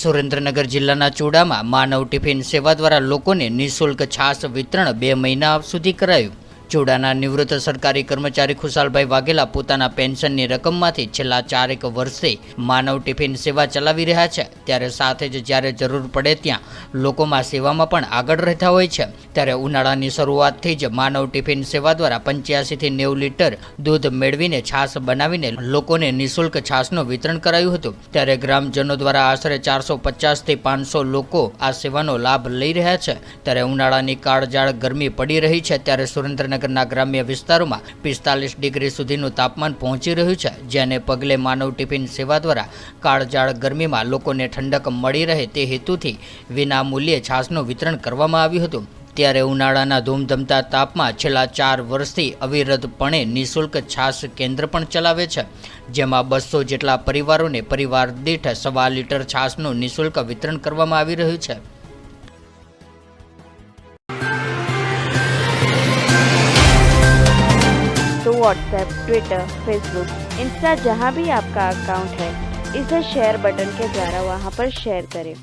સુરેન્દ્રનગર જિલ્લાના ચૂડામાં માનવ ટિફિન સેવા દ્વારા લોકોને નિઃશુલ્ક છાશ વિતરણ 2 મહિના સુધી કરાયું। ચૂડાના નિવૃત્ત સરકારી કર્મચારી ખુશાલભાઈ વાઘેલા પોતાના પેન્શનની રકમમાંથી છેલ્લા 4 વર્ષથી માનવ ટિફિન સેવા ચલાવી રહ્યા છે। ત્યારે સાથે જ જ્યારે જરૂર પડે ત્યાં લોકોમાં સેવામાં પણ આગળ રહેતા હોય છે। ત્યારે ઉનાળાની શરૂઆતથી જ માનવ ટિફિન સેવા દ્વારા 85 થી 90 લીટર દૂધ મેળવીને છાશ બનાવીને લોકોને નિઃશુલ્ક છાશનું વિતરણ કરાયું હતું। ત્યારે ગ્રામજનો દ્વારા આશરે 450 થી 500 લોકો આ સેવાનો લાભ લઈ રહ્યા છે। ત્યારે ઉનાળાની કાળઝાળ ગરમી પડી રહી છે ત્યારે સુરેન્દ્રનગર ગ્રામ્ય વિસ્તારોમાં 45 ડિગ્રી સુધીનું તાપમાન પહોંચી રહ્યું છે, જેને પગલે માનવ ટિફિન સેવા દ્વારા કાળઝાળ ગરમીમાં લોકોને ઠંડક મળી રહે તે હેતુથી વિના મૂલ્યે છાશનું વિતરણ કરવામાં આવ્યું હતું। ત્યારે ઉનાળાના ધૂમધમતા તાપમાં છેલ્લા 4 વર્ષથી અવિરતપણે નિઃશુલ્ક છાશ કેન્દ્ર પણ ચલાવે છે, જેમાં 200 જેટલા પરિવારોને પરિવાર દીઠ 1.25 લીટર છાશનું નિઃશુલ્ક વિતરણ કરવામાં આવી રહ્યું છે। तो व्हाट्सएप, ट्विटर, फेसबुक, इंस्टा जहाँ भी आपका अकाउंट है, इसे शेयर बटन के द्वारा वहाँ पर शेयर करें।